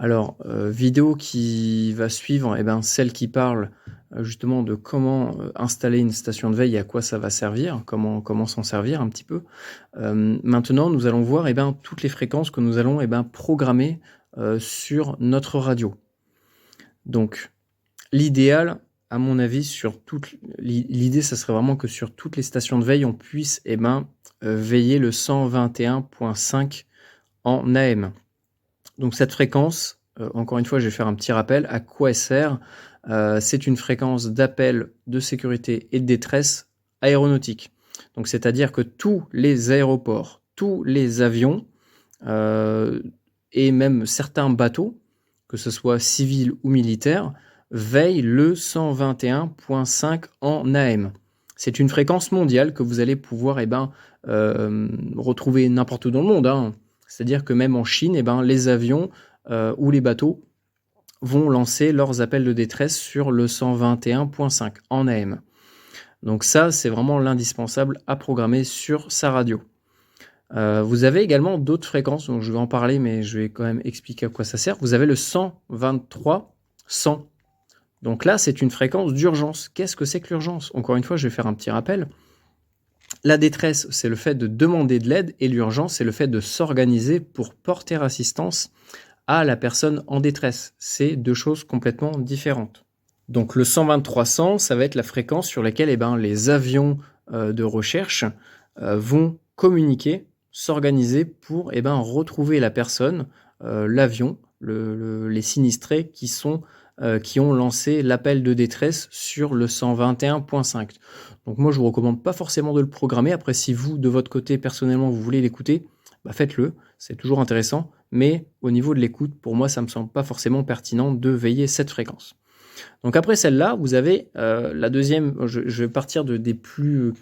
Alors, vidéo qui va suivre, eh ben, celle qui parle, justement de comment, installer une station de veille et à quoi ça va servir, comment s'en servir un petit peu. Maintenant, nous allons voir, eh ben, toutes les fréquences que nous allons, eh ben, programmer, sur notre radio. Donc l'idéal, à mon avis, sur toutes l'idée, ça serait vraiment que sur toutes les stations de veille, on puisse, eh ben, veiller le 121.5 en AM. Donc cette fréquence, encore une fois, je vais faire un petit rappel, à quoi elle sert? C'est une fréquence d'appel de sécurité et de détresse aéronautique. Donc c'est-à-dire que tous les aéroports, tous les avions, et même certains bateaux, que ce soit civils ou militaires, veillent le 121.5 en AM. C'est une fréquence mondiale que vous allez pouvoir, retrouver n'importe où dans le monde, hein. C'est-à-dire que même en Chine, les avions, ou les bateaux vont lancer leurs appels de détresse sur le 121.5 en AM. Donc ça, c'est vraiment l'indispensable à programmer sur sa radio. Vous avez également d'autres fréquences, donc je vais en parler, mais je vais quand même expliquer à quoi ça sert. Vous avez le 123-100. Donc là, c'est une fréquence d'urgence. Qu'est-ce que c'est que l'urgence? Encore une fois, je vais faire un petit rappel. La détresse, c'est le fait de demander de l'aide, et l'urgence, c'est le fait de s'organiser pour porter assistance à la personne en détresse. C'est deux choses complètement différentes. Donc le 123-100, ça va être la fréquence sur laquelle les avions de recherche vont communiquer, s'organiser pour retrouver la personne, l'avion, les sinistrés qui ont lancé l'appel de détresse sur le 121.5. Donc moi je vous recommande pas forcément de le programmer. Après, si vous de votre côté personnellement vous voulez l'écouter, faites-le, c'est toujours intéressant, mais au niveau de l'écoute, pour moi ça me semble pas forcément pertinent de veiller cette fréquence. Donc après celle-là, vous avez la deuxième, je vais partir des plus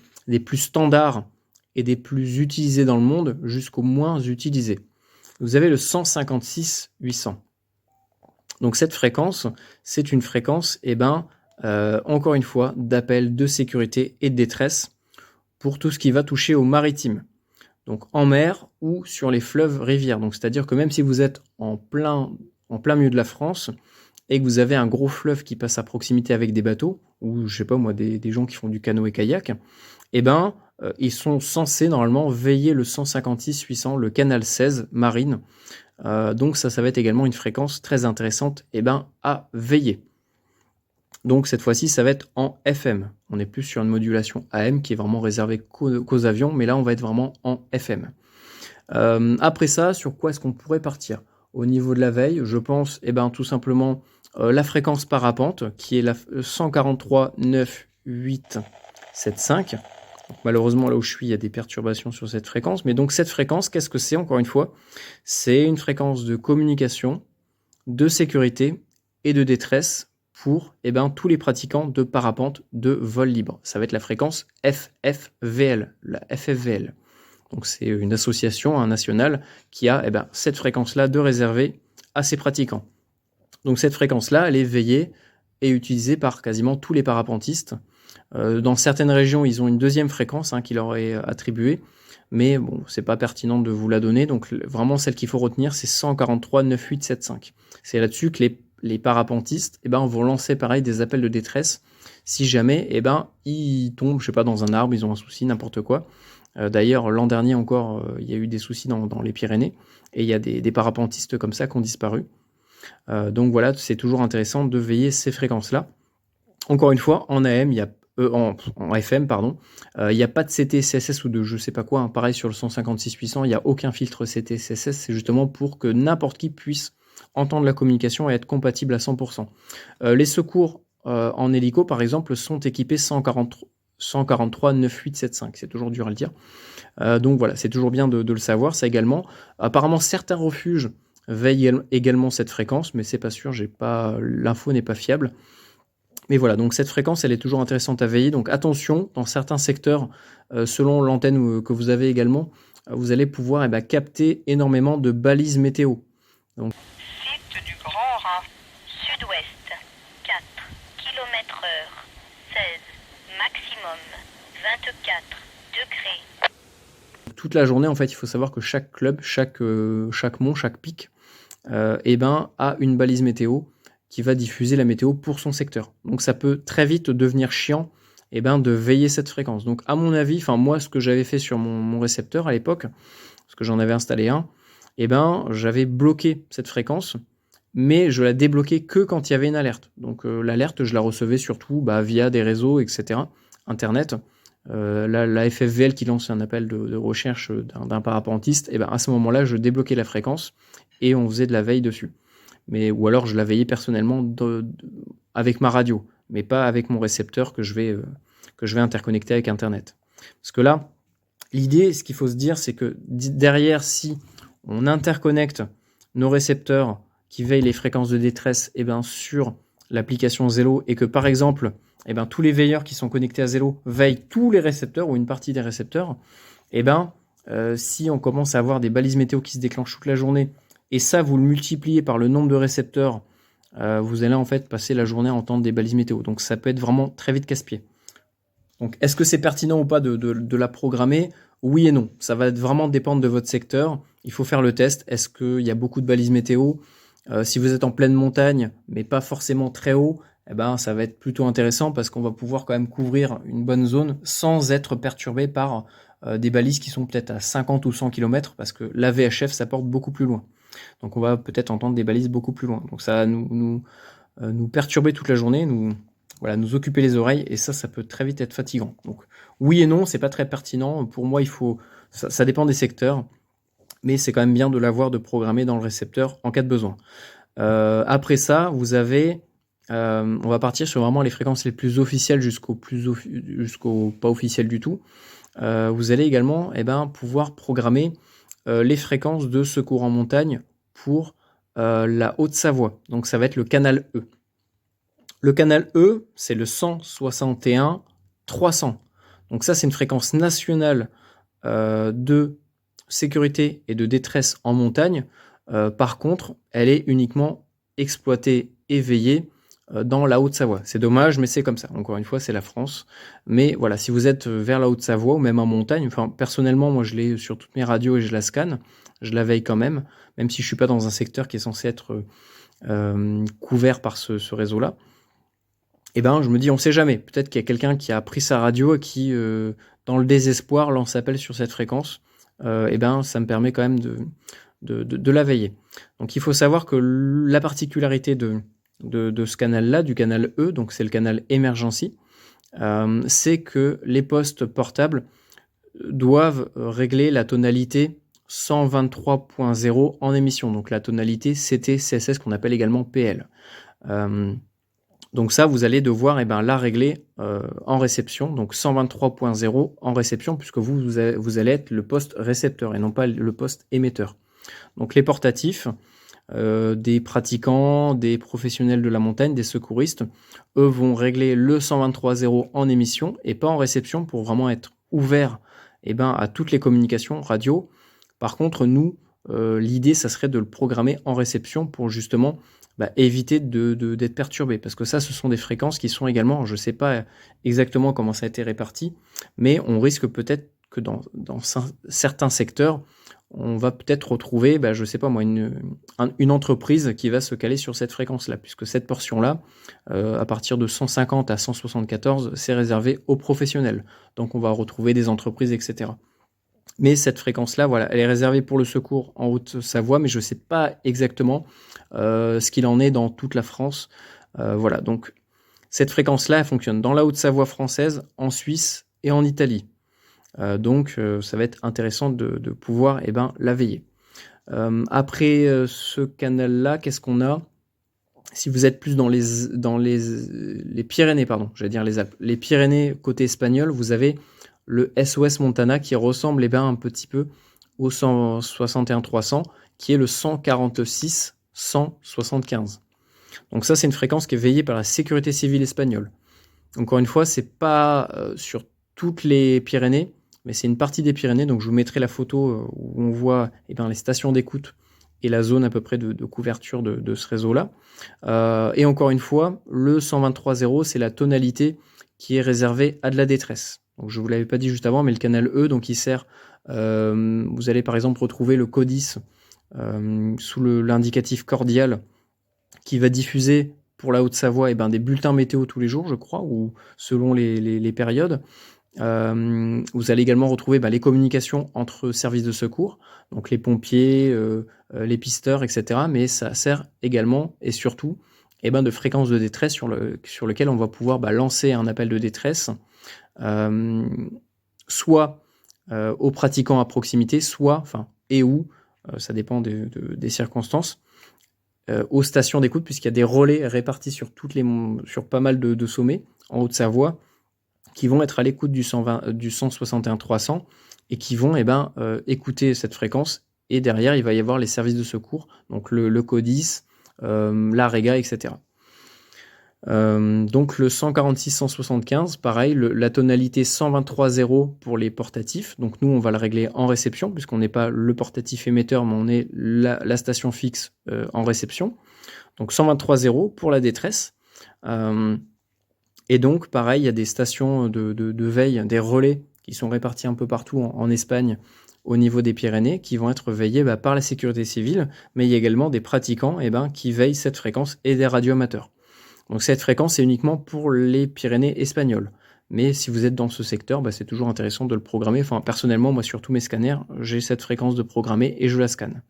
standards et des plus utilisés dans le monde jusqu'aux moins utilisés. Vous avez le 156-800. Donc cette fréquence, c'est une fréquence, encore une fois, d'appel de sécurité et de détresse pour tout ce qui va toucher au maritime. Donc en mer ou sur les fleuves, rivières. Donc c'est-à-dire que même si vous êtes en plein milieu de la France et que vous avez un gros fleuve qui passe à proximité avec des bateaux, ou je sais pas moi, des gens qui font du canot et kayak, ils sont censés normalement veiller le 156-800, le canal 16 marine. Donc ça va être également une fréquence très intéressante à veiller. Donc cette fois-ci, ça va être en FM. On n'est plus sur une modulation AM qui est vraiment réservée qu'aux avions, mais là, on va être vraiment en FM. Après ça, sur quoi est-ce qu'on pourrait partir? Au niveau de la veille, je pense tout simplement la fréquence parapente, qui est la 143-9-8-7-5. Malheureusement, là où je suis, il y a des perturbations sur cette fréquence. Mais donc cette fréquence, qu'est-ce que c'est encore une fois? C'est une fréquence de communication, de sécurité et de détresse pour tous les pratiquants de parapente de vol libre. Ça va être la fréquence FFVL, la FFVL. Donc c'est une association nationale qui a cette fréquence-là de réserver à ses pratiquants. Donc cette fréquence-là, elle est veillée et utilisée par quasiment tous les parapentistes. Dans certaines régions, ils ont une deuxième fréquence qui leur est attribuée, mais bon, c'est pas pertinent de vous la donner. Donc vraiment, celle qu'il faut retenir, c'est 143-9-8-7-5. C'est là-dessus que les parapentistes vont lancer pareil des appels de détresse si jamais ils tombent, je sais pas, dans un arbre, ils ont un souci, n'importe quoi. D'ailleurs, l'an dernier encore, il y a eu des soucis dans les Pyrénées, et il y a des parapentistes comme ça qui ont disparu. Donc voilà, c'est toujours intéressant de veiller ces fréquences-là. Encore une fois, en AM, il y a en FM, pardon, il n'y a pas de CT, CSS ou de je sais pas quoi. Pareil sur le 156-800, il n'y a aucun filtre CT, CSS. C'est justement pour que n'importe qui puisse entendre la communication et être compatible à 100%. Les secours en hélico, par exemple, sont équipés 143-9-8-7-5. C'est toujours dur à le dire. Donc voilà, c'est toujours bien de le savoir. Ça également. Apparemment, certains refuges veillent également cette fréquence, mais c'est pas sûr. L'info n'est pas fiable. Mais voilà, donc cette fréquence, elle est toujours intéressante à veiller. Donc attention, dans certains secteurs, selon l'antenne que vous avez également, vous allez pouvoir capter énormément de balises météo. Donc, Site du Grand Rhin, sud-ouest, 4 km/h, 16, maximum, 24 degrés. Toute la journée, en fait, il faut savoir que chaque club, chaque mont, chaque pic a une balise météo qui va diffuser la météo pour son secteur. Donc ça peut très vite devenir chiant de veiller cette fréquence. Donc à mon avis, moi ce que j'avais fait sur mon récepteur à l'époque, parce que j'en avais installé un, j'avais bloqué cette fréquence, mais je la débloquais que quand il y avait une alerte. Donc l'alerte, je la recevais surtout via des réseaux, etc., Internet. La FFVL qui lance un appel de recherche d'un parapentiste, à ce moment-là, je débloquais la fréquence et on faisait de la veille dessus. Ou alors je la veillais personnellement avec ma radio, mais pas avec mon récepteur que je vais interconnecter avec Internet. Parce que là, l'idée, ce qu'il faut se dire, c'est que derrière, si on interconnecte nos récepteurs qui veillent les fréquences de détresse sur l'application Zello et que par exemple, tous les veilleurs qui sont connectés à Zello veillent tous les récepteurs ou une partie des récepteurs, si on commence à avoir des balises météo qui se déclenchent toute la journée et ça, vous le multipliez par le nombre de récepteurs, vous allez en fait passer la journée à entendre des balises météo. Donc ça peut être vraiment très vite casse-pied. Donc est-ce que c'est pertinent ou pas de la programmer ? Oui et non. Ça va vraiment dépendre de votre secteur. Il faut faire le test. Est-ce qu'il y a beaucoup de balises météo ? Si vous êtes en pleine montagne, mais pas forcément très haut, ça va être plutôt intéressant parce qu'on va pouvoir quand même couvrir une bonne zone sans être perturbé par des balises qui sont peut-être à 50 ou 100 km parce que la VHF, ça porte beaucoup plus loin. Donc on va peut-être entendre des balises beaucoup plus loin. Donc ça va nous perturber toute la journée, nous occuper les oreilles, et ça peut très vite être fatigant. Donc oui et non, c'est pas très pertinent. Pour moi, ça dépend des secteurs, mais c'est quand même bien de l'avoir de programmer dans le récepteur en cas de besoin. Après ça, vous avez, on va partir sur vraiment les fréquences les plus officielles jusqu'au pas officiel du tout. Vous allez également pouvoir programmer les fréquences de secours en montagne pour la Haute-Savoie. Donc ça va être le canal E. Le canal E, c'est le 161 300. Donc ça, c'est une fréquence nationale de sécurité et de détresse en montagne. Par contre, elle est uniquement exploitée et veillée dans la Haute-Savoie. C'est dommage, mais c'est comme ça. Encore une fois, c'est la France. Mais voilà, si vous êtes vers la Haute-Savoie ou même en montagne, personnellement, moi, je l'ai sur toutes mes radios et je la scanne. Je la veille quand même si je ne suis pas dans un secteur qui est censé être couvert par ce réseau-là. Je me dis, on ne sait jamais. Peut-être qu'il y a quelqu'un qui a pris sa radio et qui, dans le désespoir, lance appel sur cette fréquence. Ça me permet quand même de la veiller. Donc, il faut savoir que la particularité de ce canal-là, du canal E, donc c'est le canal Emergency, c'est que les postes portables doivent régler la tonalité 123.0 en émission, donc la tonalité CT-CSS qu'on appelle également PL. Donc ça, vous allez devoir la régler en réception, donc 123.0 en réception, puisque vous allez être le poste récepteur et non pas le poste émetteur. Donc les portatifs, des pratiquants, des professionnels de la montagne, des secouristes, eux vont régler le 123.0 en émission et pas en réception pour vraiment être ouverts à toutes les communications radio. Par contre, nous, l'idée, ça serait de le programmer en réception pour justement éviter d'être perturbé. Parce que ça, ce sont des fréquences qui sont également, je ne sais pas exactement comment ça a été réparti, mais on risque peut-être que dans certains secteurs, on va peut-être retrouver, je ne sais pas moi, une entreprise qui va se caler sur cette fréquence-là, puisque cette portion-là, à partir de 150 à 174, c'est réservé aux professionnels. Donc on va retrouver des entreprises, etc. Mais cette fréquence-là, voilà, elle est réservée pour le secours en Haute-Savoie, mais je ne sais pas exactement ce qu'il en est dans toute la France. Voilà, donc cette fréquence-là, elle fonctionne dans la Haute-Savoie française, en Suisse et en Italie. Donc ça va être intéressant de pouvoir la veiller. Après ce canal-là, qu'est-ce qu'on a ? Si vous êtes plus dans les Pyrénées, j'allais dire les Alpes, les Pyrénées côté espagnol, vous avez le SOS Montana qui ressemble un petit peu au 161-300, qui est le 146-175. Donc ça, c'est une fréquence qui est veillée par la sécurité civile espagnole. Encore une fois, c'est pas sur toutes les Pyrénées, mais c'est une partie des Pyrénées. Donc je vous mettrai la photo où on voit les stations d'écoute et la zone à peu près de couverture de ce réseau-là. Et encore une fois, le 123.0, c'est la tonalité qui est réservée à de la détresse. Donc, je ne vous l'avais pas dit juste avant, mais le canal E, donc il sert, vous allez par exemple retrouver le CODIS sous l'indicatif cordial, qui va diffuser pour la Haute-Savoie des bulletins météo tous les jours, je crois, ou selon les périodes. Vous allez également retrouver les communications entre services de secours, donc les pompiers, les pisteurs, etc. Mais ça sert également et surtout de fréquence de détresse sur lequel on va pouvoir lancer un appel de détresse, soit aux pratiquants à proximité, soit, ça dépend des circonstances, aux stations d'écoute, puisqu'il y a des relais répartis sur pas mal de sommets en Haute-Savoie, qui vont être à l'écoute du 161 300 et qui vont écouter cette fréquence. Et derrière, il va y avoir les services de secours, donc le CODIS, la REGA, etc. Donc le 146-175, pareil, la tonalité 123.0 pour les portatifs. Donc nous, on va le régler en réception, puisqu'on n'est pas le portatif émetteur, mais on est la station fixe en réception. Donc 123.0 pour la détresse. Et donc, pareil, il y a des stations de veille, des relais qui sont répartis un peu partout en Espagne au niveau des Pyrénées, qui vont être veillés par la sécurité civile, mais il y a également des pratiquants qui veillent cette fréquence et des radioamateurs. Donc cette fréquence est uniquement pour les Pyrénées espagnoles. Mais si vous êtes dans ce secteur, c'est toujours intéressant de le programmer. Enfin, personnellement, moi, sur tous mes scanners, j'ai cette fréquence de programmer et je la scanne.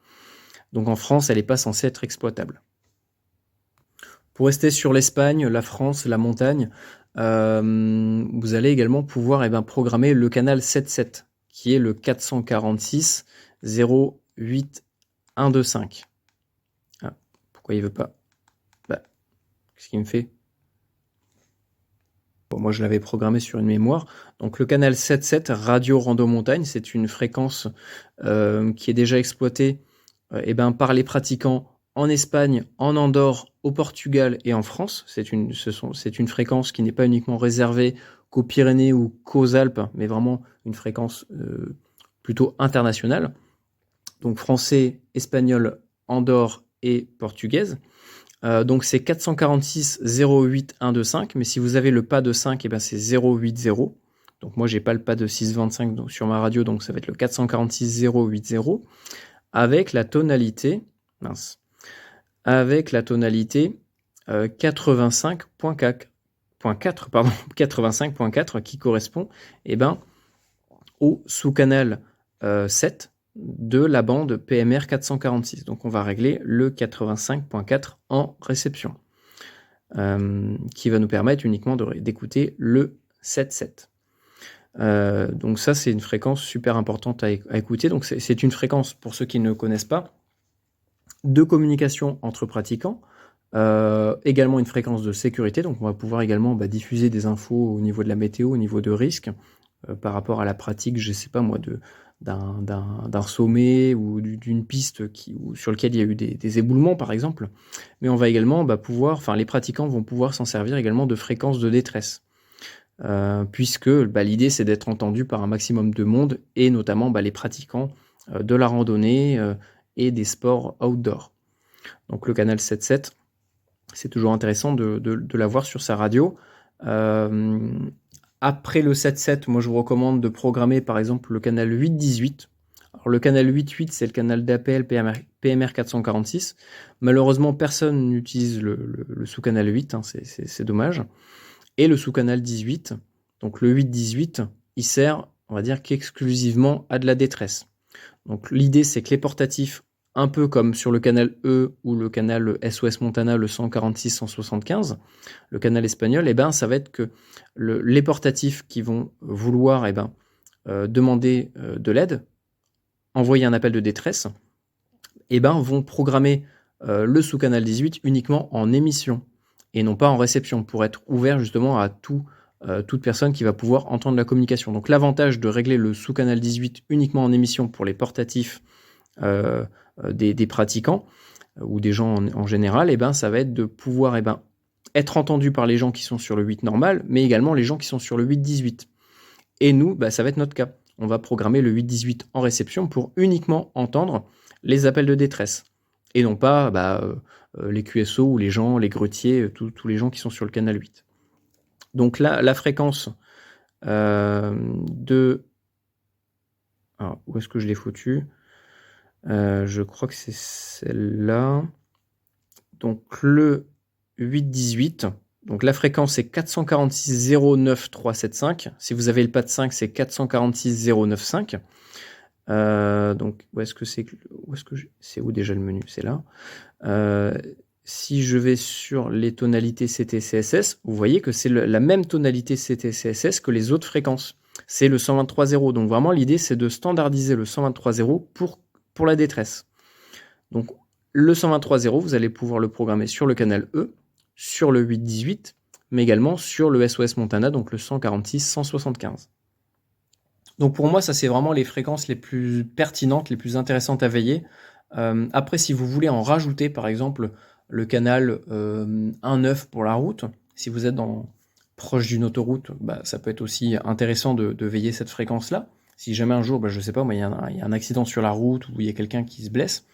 Donc en France, elle n'est pas censée être exploitable. Pour rester sur l'Espagne, la France, la montagne, vous allez également pouvoir programmer le canal 7.7, qui est le 446 08 125. Ah, pourquoi il veut pas? Qu'est-ce qu'il me fait? Bon, moi, je l'avais programmé sur une mémoire. Donc, le canal 7.7, Radio Rando Montagne, c'est une fréquence qui est déjà exploitée par les pratiquants en Espagne, en Andorre, au Portugal et en France. C'est une fréquence qui n'est pas uniquement réservée qu'aux Pyrénées ou qu'aux Alpes, mais vraiment une fréquence plutôt internationale. Donc français, espagnol, Andorre et portugaise. Donc c'est 446 08 125, mais si vous avez le pas de 5, c'est 080. Donc moi j'ai pas le pas de 625 donc, sur ma radio, donc ça va être le 446 080 avec la tonalité 85.4 qui correspond au sous-canal 7 de la bande PMR 446. Donc on va régler le 85.4 en réception, qui va nous permettre uniquement d'écouter le 7.7. Donc ça, c'est une fréquence super importante à écouter. Donc c'est une fréquence, pour ceux qui ne connaissent pas, de communication entre pratiquants, également une fréquence de sécurité. Donc on va pouvoir également diffuser des infos au niveau de la météo, au niveau de risque, par rapport à la pratique, je sais pas moi, d'un sommet ou d'une piste sur lequel il y a eu des éboulements par exemple. Mais on va également les pratiquants vont pouvoir s'en servir également de fréquences de détresse, puisque l'idée c'est d'être entendu par un maximum de monde, et notamment les pratiquants de la randonnée et des sports outdoor. Donc le canal 7.7, c'est toujours intéressant de l'avoir sur sa radio. Après le 7.7, moi je vous recommande de programmer par exemple le canal 8.18. Alors le canal 8.8, c'est le canal d'appel PMR 446. Malheureusement, personne n'utilise le sous-canal 8, c'est dommage. Et le sous-canal 18, donc le 8.18, il sert, on va dire, qu'exclusivement à de la détresse. Donc l'idée, c'est que les portatifs, un peu comme sur le canal E ou le canal SOS Montana, le 146-175, le canal espagnol, ça va être que les portatifs qui vont vouloir demander de l'aide, envoyer un appel de détresse, vont programmer le sous-canal 18 uniquement en émission et non pas en réception, pour être ouvert justement à toute personne qui va pouvoir entendre la communication. Donc l'avantage de régler le sous-canal 18 uniquement en émission pour les portatifs des pratiquants ou des gens en général, ça va être de pouvoir être entendu par les gens qui sont sur le 8 normal, mais également les gens qui sont sur le 8-18. Et nous, ça va être notre cas. On va programmer le 8-18 en réception pour uniquement entendre les appels de détresse, et non pas les QSO ou les grutiers, tous les gens qui sont sur le canal 8. Donc là, la fréquence de... Alors, où est-ce que je l'ai foutu ? Je crois que c'est celle-là. Donc le 8-18. Donc la fréquence c'est 446,09,375. Si vous avez le pad 5, c'est 446,095. Donc où est-ce que c'est où déjà le menu? C'est là. Si je vais sur les tonalités CT-CSS, vous voyez que c'est la même tonalité CT-CSS que les autres fréquences. C'est le 123.0. Donc vraiment l'idée c'est de standardiser le 123.0 pour la détresse. Donc le 123.0, vous allez pouvoir le programmer sur le canal E, sur le 8-18, mais également sur le SOS Montana, donc le 146-175. Donc pour moi, ça c'est vraiment les fréquences les plus pertinentes, les plus intéressantes à veiller. Après, si vous voulez en rajouter, par exemple, le canal 1.9 pour la route, si vous êtes proche d'une autoroute, ça peut être aussi intéressant de veiller cette fréquence-là. Si jamais un jour, je sais pas, moi, il y a un accident sur la route ou il y a quelqu'un qui se blesse.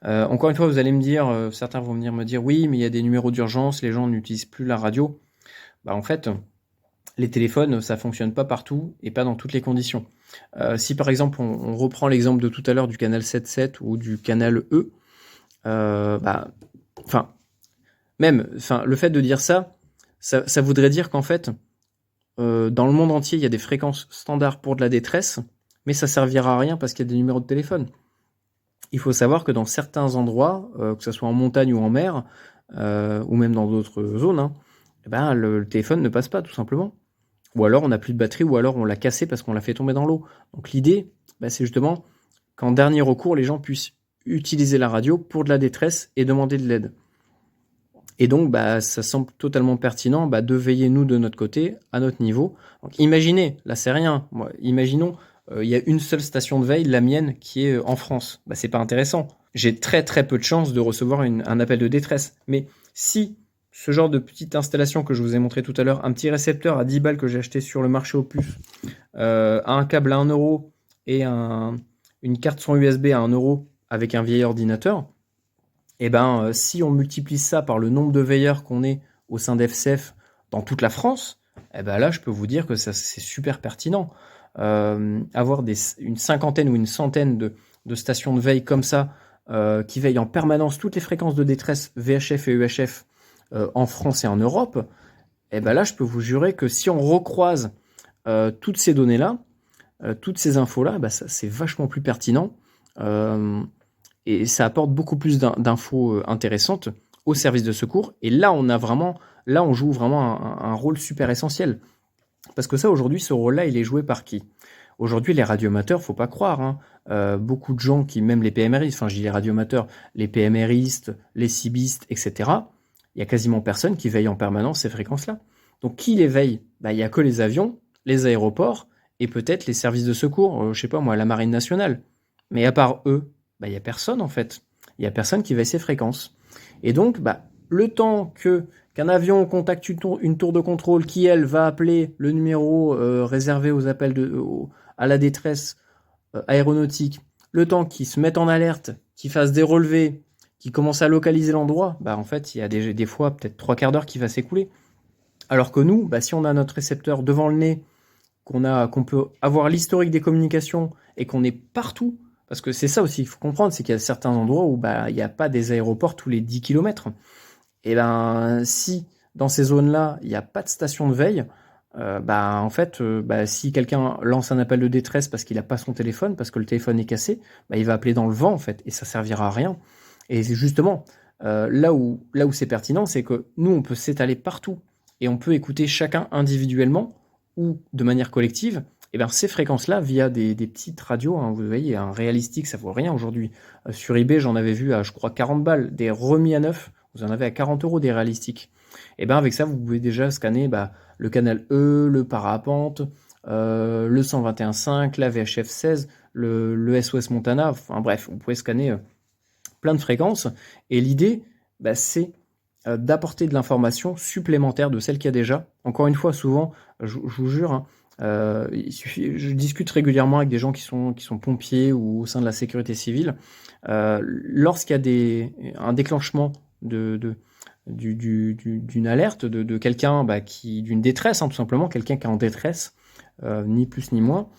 Encore une fois, vous allez me dire, certains vont venir me dire, oui, mais il y a des numéros d'urgence, les gens n'utilisent plus la radio. En fait, les téléphones, ça fonctionne pas partout et pas dans toutes les conditions. Si par exemple, on reprend l'exemple de tout à l'heure du canal 7.7 ou du canal E, le fait de dire ça voudrait dire qu'en fait, dans le monde entier, il y a des fréquences standards pour de la détresse, mais ça servira à rien parce qu'il y a des numéros de téléphone. Il faut savoir que dans certains endroits, que ce soit en montagne ou en mer, ou même dans d'autres zones, le téléphone ne passe pas, tout simplement. Ou alors on n'a plus de batterie, ou alors on l'a cassé parce qu'on l'a fait tomber dans l'eau. Donc l'idée, c'est justement qu'en dernier recours, les gens puissent utiliser la radio pour de la détresse et demander de l'aide. Et donc, ça semble totalement pertinent de veiller, nous, de notre côté, à notre niveau. Donc, imaginez, là, c'est rien. Imaginons, il y a une seule station de veille, la mienne, qui est en France. C'est pas intéressant. J'ai très, très peu de chances de recevoir un appel de détresse. Mais si ce genre de petite installation que je vous ai montré tout à l'heure, un petit récepteur à 10 balles que j'ai acheté sur le marché aux puces, un câble à 1 euro et une carte son USB à 1 euro avec un vieil ordinateur, si on multiplie ça par le nombre de veilleurs qu'on est au sein d'FCF dans toute la France, là, je peux vous dire que ça, c'est super pertinent. Avoir une cinquantaine ou une centaine de stations de veille comme ça, qui veillent en permanence toutes les fréquences de détresse VHF et UHF en France et en Europe, là, je peux vous jurer que si on recroise toutes ces données-là, toutes ces infos-là, c'est vachement plus pertinent. Et ça apporte beaucoup plus d'infos intéressantes au service de secours. Et là, on joue vraiment un rôle super essentiel. Parce que ça, aujourd'hui, ce rôle-là, il est joué par qui? Aujourd'hui, les radioamateurs, faut pas croire. Beaucoup de gens même les PMRistes, je dis les radioamateurs, les PMRistes, les CIBistes, etc., il y a quasiment personne qui veille en permanence ces fréquences-là. Donc, qui les veille? Il y a que les avions, les aéroports et peut-être les services de secours, je sais pas moi, la Marine nationale. Mais à part eux, il y a personne en fait. Il y a personne qui veille ces fréquences. Et donc, le temps qu'un avion contacte une tour de contrôle qui, elle, va appeler le numéro réservé aux appels à la détresse aéronautique, le temps qu'ils se mettent en alerte, qu'ils fassent des relevés, qu'ils commencent à localiser l'endroit, en fait, il y a des fois peut-être 3 quarts d'heure qui va s'écouler. Alors que nous, si on a notre récepteur devant le nez, qu'on peut avoir l'historique des communications et qu'on est partout, parce que c'est ça aussi qu'il faut comprendre, c'est qu'il y a certains endroits où il n'y a pas des aéroports tous les 10 km. Et si dans ces zones-là, il n'y a pas de station de veille, en fait, si quelqu'un lance un appel de détresse parce qu'il n'a pas son téléphone, parce que le téléphone est cassé, il va appeler dans le vent, en fait, et ça servira à rien. Et c'est justement là où c'est pertinent, c'est que nous, on peut s'étaler partout et on peut écouter chacun individuellement ou de manière collective. Ces fréquences-là, via des petites radios, vous voyez, un réalistique, ça vaut rien aujourd'hui. Sur eBay, j'en avais vu à, je crois, 40 balles, des remis à neuf, vous en avez à 40 euros des réalistiques. Avec ça, vous pouvez déjà scanner le canal E, le parapente, le 121.5, la VHF 16, le SOS Montana, enfin bref, vous pouvez scanner plein de fréquences. Et l'idée, c'est d'apporter de l'information supplémentaire de celle qu'il y a déjà. Encore une fois, souvent, je vous jure, je discute régulièrement avec des gens qui sont pompiers ou au sein de la sécurité civile. Lorsqu'il y a un déclenchement d'une alerte de quelqu'un d'une détresse, tout simplement, quelqu'un qui est en détresse, ni plus ni moins,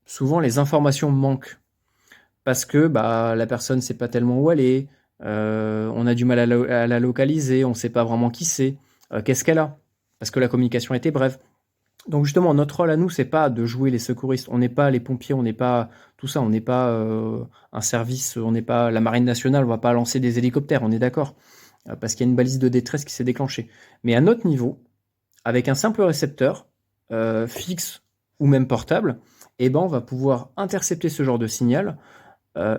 souvent les informations manquent. parce que bah, la personne ne sait pas tellement où elle est, on a du mal à la localiser, on ne sait pas vraiment qui c'est, qu'est-ce qu'elle a, parce que la communication était brève. Donc justement, notre rôle à nous, c'est pas de jouer les secouristes. On n'est pas les pompiers, on n'est pas tout ça, on n'est pas un service, on n'est pas la marine nationale, on va pas lancer des hélicoptères, on est d'accord, parce qu'il y a une balise de détresse qui s'est déclenchée. Mais à notre niveau, avec un simple récepteur, fixe ou même portable, eh ben, on va pouvoir intercepter ce genre de signal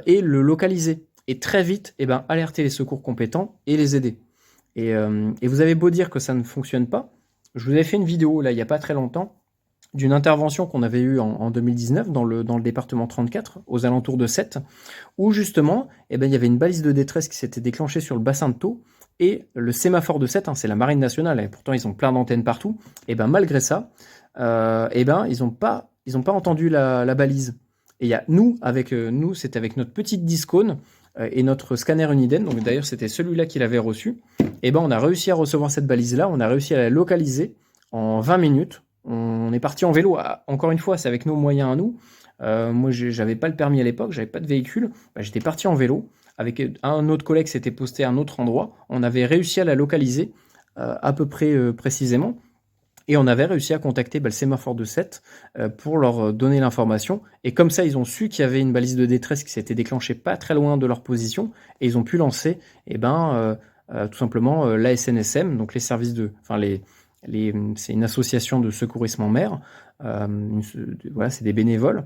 et le localiser. Et très vite, eh ben, alerter les secours compétents et les aider. Et vous avez beau dire que ça ne fonctionne pas, je vous avais fait une vidéo là il n'y a pas très longtemps d'une intervention qu'on avait eue en 2019 dans le département 34, aux alentours de 7, où justement, eh ben, il y avait une balise de détresse qui s'était déclenchée sur le bassin de Thau, et le sémaphore de 7, hein, c'est la marine nationale, et pourtant ils ont plein d'antennes partout, et ben malgré ça, eh ben, ils n'ont pas entendu la balise. Et il y a nous, c'était avec notre petite discone et notre scanner Uniden, donc d'ailleurs c'était celui-là qui l'avait reçu, et ben on a réussi à recevoir cette balise-là, on a réussi à la localiser en 20 minutes. On est parti en vélo, encore une fois, c'est avec nos moyens à nous. Moi, j'avais pas le permis à l'époque, j'avais pas de véhicule. Bah, j'étais parti en vélo avec un autre collègue s'était posté à un autre endroit. On avait réussi à la localiser à peu près précisément. Et on avait réussi à contacter le sémaphore de 7 pour leur donner l'information. Et comme ça, ils ont su qu'il y avait une balise de détresse qui s'était déclenchée pas très loin de leur position. Et ils ont pu lancer tout simplement la SNSM, donc les services enfin c'est une association de secourisme en mer. Voilà, c'est des bénévoles.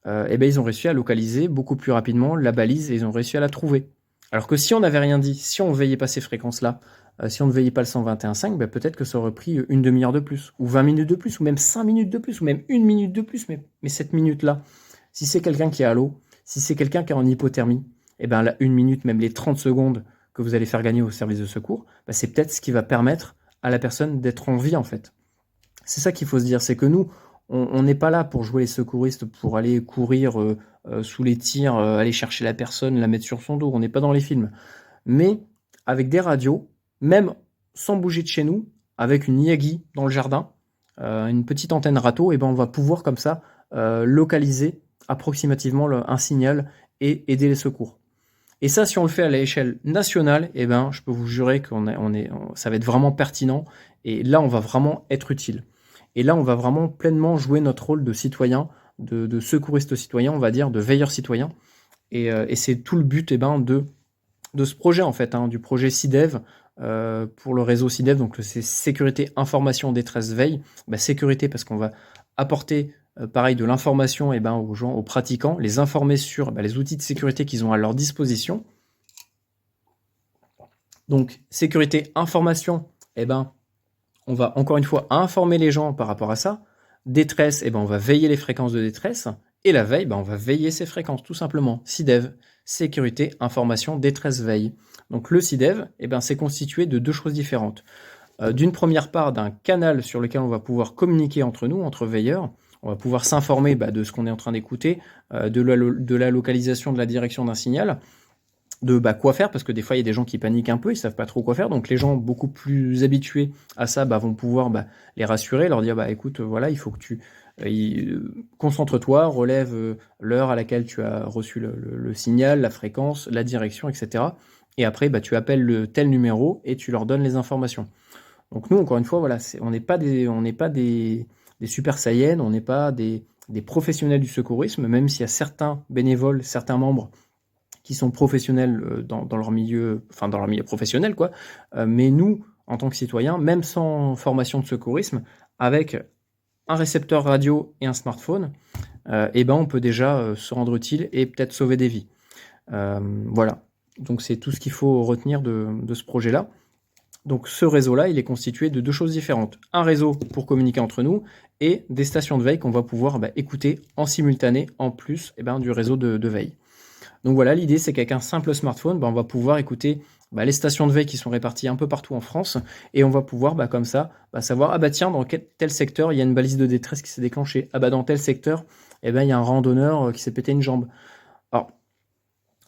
Et ben ils ont réussi à localiser beaucoup plus rapidement la balise et ils ont réussi à la trouver. Alors que si on n'avait rien dit, si on ne veillait pas ces fréquences-là, si on ne veillait pas le 121.5, ben peut-être que ça aurait pris une demi-heure de plus, ou 20 minutes de plus, ou même 5 minutes de plus, ou même une minute de plus. Mais cette minute-là, si c'est quelqu'un qui est à l'eau, si c'est quelqu'un qui est en hypothermie, et ben la une minute, même les 30 secondes que vous allez faire gagner au service de secours, ben c'est peut-être ce qui va permettre à la personne d'être en vie en fait. C'est ça qu'il faut se dire, c'est que nous, on n'est pas là pour jouer les secouristes, pour aller courir sous les tirs, aller chercher la personne, la mettre sur son dos, on n'est pas dans les films. Mais avec des radios, même sans bouger de chez nous, avec une Yagi dans le jardin, une petite antenne râteau, et ben on va pouvoir comme ça localiser approximativement un signal et aider les secours. Et ça, si on le fait à l'échelle nationale, eh ben, je peux vous jurer ça va être vraiment pertinent. Et là, on va vraiment être utile. Et là, on va vraiment pleinement jouer notre rôle de citoyen, de secouriste citoyen, on va dire, de veilleur citoyen. Et c'est tout le but de ce projet, en fait, hein, du projet CIDEV, pour le réseau CIDEV, donc c'est sécurité, information, détresse, veille. Sécurité parce qu'on va apporter pareil de l'information aux gens, aux pratiquants, les informer sur les outils de sécurité qu'ils ont à leur disposition. Donc sécurité, information, on va encore une fois informer les gens par rapport à ça. Détresse, on va veiller les fréquences de détresse. Et la veille, on va veiller ces fréquences, tout simplement. CIDEV, sécurité, information, détresse, veille. Donc le CIDEV, c'est constitué de deux choses différentes. D'une première part, d'un canal sur lequel on va pouvoir communiquer entre nous, entre veilleurs. On va pouvoir s'informer de ce qu'on est en train d'écouter, de la localisation, de la direction d'un signal, de quoi faire, parce que des fois il y a des gens qui paniquent un peu, ils savent pas trop quoi faire, donc les gens beaucoup plus habitués à ça vont pouvoir les rassurer, leur dire écoute, voilà, il faut que tu concentre-toi, relève l'heure à laquelle tu as reçu le signal, la fréquence, la direction, etc. Et après tu appelles le tel numéro et tu leur donnes les informations. Donc nous, encore une fois, voilà, on n'est pas des super saiyans, on n'est pas des professionnels du secourisme, même s'il y a certains bénévoles, certains membres qui sont professionnels dans leur milieu, enfin dans leur milieu professionnel, quoi. Mais nous, en tant que citoyens, même sans formation de secourisme, avec un récepteur radio et un smartphone, on peut déjà se rendre utile et peut-être sauver des vies. Voilà. Donc c'est tout ce qu'il faut retenir de ce projet-là. Donc ce réseau-là, il est constitué de deux choses différentes. Un réseau pour communiquer entre nous et des stations de veille qu'on va pouvoir écouter en simultané, en plus du réseau de veille. Donc voilà, l'idée c'est qu'avec un simple smartphone, on va pouvoir écouter les stations de veille qui sont réparties un peu partout en France, et on va pouvoir comme ça savoir, tiens, dans tel secteur, il y a une balise de détresse qui s'est déclenchée. Dans tel secteur, il y a un randonneur qui s'est pété une jambe. Alors,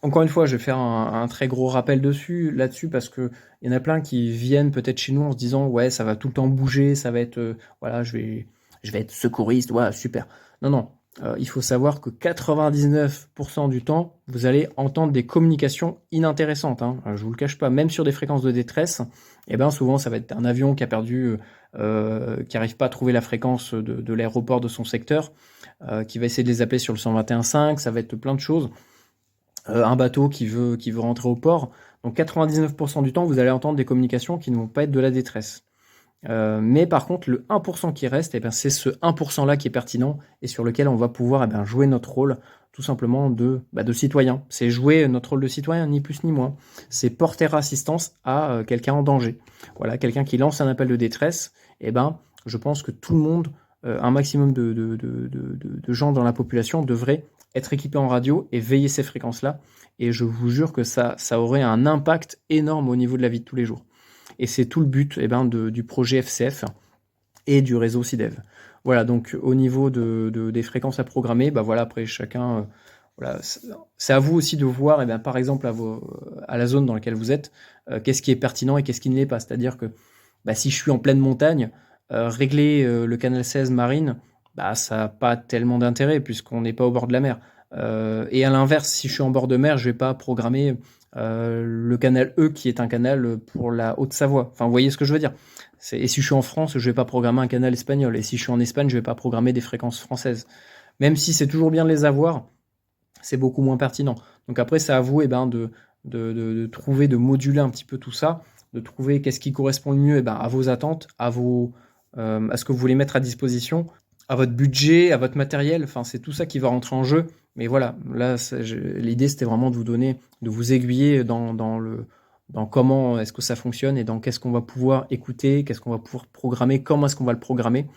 encore une fois, je vais faire un très gros rappel là-dessus, parce que il y en a plein qui viennent peut-être chez nous en se disant ça va tout le temps bouger, ça va être voilà, je vais être secouriste, voilà, super. Non, il faut savoir que 99% du temps, vous allez entendre des communications inintéressantes, hein. Je vous le cache pas, même sur des fréquences de détresse, et ben souvent ça va être un avion qui a perdu, qui arrive pas à trouver la fréquence de l'aéroport de son secteur, qui va essayer de les appeler sur le 121.5, ça va être plein de choses. Un bateau qui veut rentrer au port. Donc 99% du temps, vous allez entendre des communications qui ne vont pas être de la détresse. Mais par contre, le 1% qui reste, eh ben, c'est ce 1% là qui est pertinent et sur lequel on va pouvoir jouer notre rôle tout simplement de citoyen. C'est jouer notre rôle de citoyen, ni plus ni moins. C'est porter assistance à quelqu'un en danger. Voilà, quelqu'un qui lance un appel de détresse, eh ben, je pense que tout le monde, un maximum de gens dans la population devraient être équipés en radio et veiller ces fréquences-là. Et je vous jure que ça aurait un impact énorme au niveau de la vie de tous les jours. Et c'est tout le but du projet FCF et du réseau CIDEV. Voilà, donc au niveau des fréquences à programmer, voilà, après chacun, voilà, c'est à vous aussi de voir, par exemple, à la zone dans laquelle vous êtes, qu'est-ce qui est pertinent et qu'est-ce qui ne l'est pas. C'est-à-dire que si je suis en pleine montagne, régler le canal 16 marine, ça n'a pas tellement d'intérêt puisqu'on n'est pas au bord de la mer. Et à l'inverse, si je suis en bord de mer, je ne vais pas programmer le canal E qui est un canal pour la Haute-Savoie. Enfin, vous voyez ce que je veux dire. Et si je suis en France, je vais pas programmer un canal espagnol. Et si je suis en Espagne, je vais pas programmer des fréquences françaises. Même si c'est toujours bien de les avoir, c'est beaucoup moins pertinent. Donc après, c'est à vous de trouver, de moduler un petit peu tout ça, de trouver qu'est-ce qui correspond le mieux à vos attentes, à ce que vous voulez mettre à disposition, à votre budget, à votre matériel. Enfin, c'est tout ça qui va rentrer en jeu. Mais voilà, là, l'idée, c'était vraiment de vous donner, de vous aiguiller dans comment est-ce que ça fonctionne et dans qu'est-ce qu'on va pouvoir écouter, qu'est-ce qu'on va pouvoir programmer, comment est-ce qu'on va le programmer.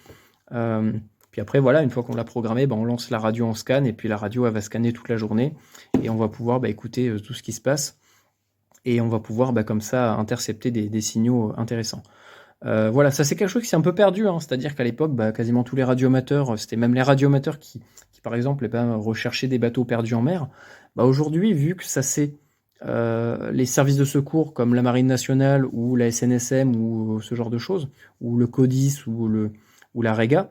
Puis après, voilà, une fois qu'on l'a programmé, on lance la radio en scan et puis la radio, elle va scanner toute la journée et on va pouvoir écouter tout ce qui se passe et on va pouvoir comme ça intercepter des signaux intéressants. Voilà, ça c'est quelque chose qui s'est un peu perdu, hein. C'est-à-dire qu'à l'époque, quasiment tous les radioamateurs, c'était même les radioamateurs qui par exemple, recherchaient des bateaux perdus en mer. Aujourd'hui, vu que ça c'est les services de secours comme la Marine nationale ou la SNSM ou ce genre de choses, ou le CODIS ou la REGA,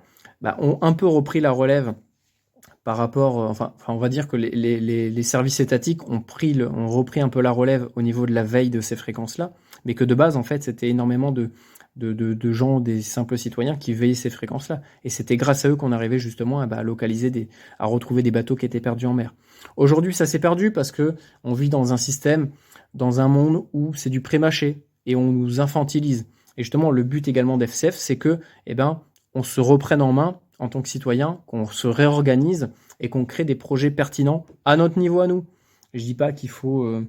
ont un peu repris la relève par rapport, enfin on va dire que les services étatiques ont repris un peu la relève au niveau de la veille de ces fréquences-là, mais que de base, en fait, c'était énormément de gens, des simples citoyens qui veillaient ces fréquences-là. Et c'était grâce à eux qu'on arrivait justement à localiser à retrouver des bateaux qui étaient perdus en mer. Aujourd'hui, ça s'est perdu parce que on vit dans un système, dans un monde où c'est du pré-mâché et on nous infantilise. Et justement, le but également d'FCF, c'est que, on se reprenne en main en tant que citoyen, qu'on se réorganise et qu'on crée des projets pertinents à notre niveau à nous. Je dis pas qu'il faut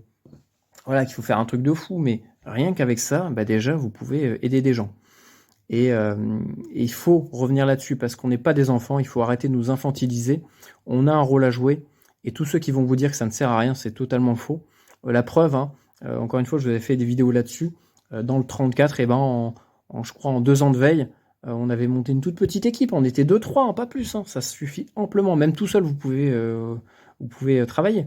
faire un truc de fou, mais rien qu'avec ça, déjà, vous pouvez aider des gens. Et il faut revenir là-dessus parce qu'on n'est pas des enfants, il faut arrêter de nous infantiliser. On a un rôle à jouer et tous ceux qui vont vous dire que ça ne sert à rien, c'est totalement faux. La preuve, encore une fois, je vous avais fait des vidéos là-dessus. Dans le 34, je crois en 2 ans de veille, on avait monté une toute petite équipe. On était 2-3, pas plus. Ça suffit amplement. Même tout seul, vous pouvez travailler.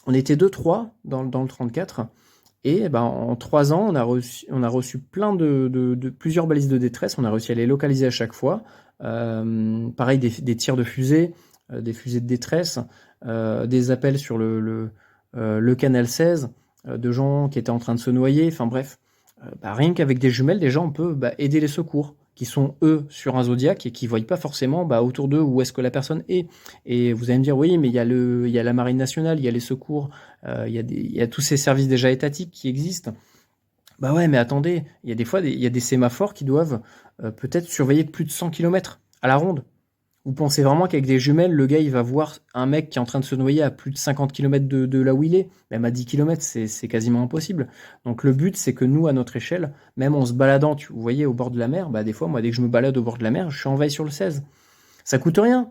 On était 2-3 dans le 34. Et en 3 ans, on a reçu plein de plusieurs balises de détresse. On a réussi à les localiser à chaque fois. Pareil, des tirs de fusées, des fusées de détresse, des appels sur le canal 16, de gens qui étaient en train de se noyer. Enfin bref, rien qu'avec des jumelles, déjà on peut aider les secours qui sont eux sur un Zodiac et qui ne voient pas forcément autour d'eux où est-ce que la personne est. Et vous allez me dire, oui, mais il y a la Marine nationale, il y a les secours, il y a tous ces services déjà étatiques qui existent. Ouais, mais attendez, il y a des fois, il y a des sémaphores qui doivent peut-être surveiller plus de 100 km à la ronde. Vous pensez vraiment qu'avec des jumelles, le gars, il va voir un mec qui est en train de se noyer à plus de 50 km de là où il est? Même à 10 km, c'est quasiment impossible. Donc le but, c'est que nous, à notre échelle, même en se baladant, vous voyez, au bord de la mer, des fois, moi, dès que je me balade au bord de la mer, je suis en veille sur le 16. Ça coûte rien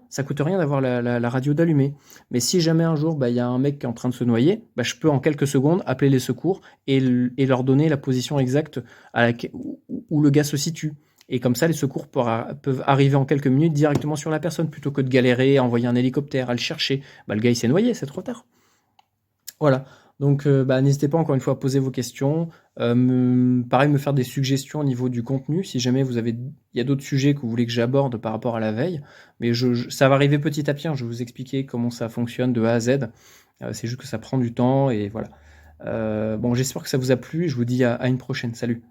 d'avoir la radio d'allumée. Mais si jamais un jour, il y a un mec qui est en train de se noyer, je peux en quelques secondes appeler les secours et leur donner la position exacte où le gars se situe. Et comme ça, les secours peuvent arriver en quelques minutes directement sur la personne, plutôt que de galérer, à envoyer un hélicoptère, à le chercher. Le gars, il s'est noyé, c'est trop tard. Voilà. Donc, n'hésitez pas encore une fois à poser vos questions. Pareil, me faire des suggestions au niveau du contenu, si jamais il y a d'autres sujets que vous voulez que j'aborde par rapport à la veille. Mais ça va arriver petit à petit, hein. Je vais vous expliquer comment ça fonctionne de A à Z. C'est juste que ça prend du temps et voilà. Bon, j'espère que ça vous a plu et je vous dis à une prochaine. Salut.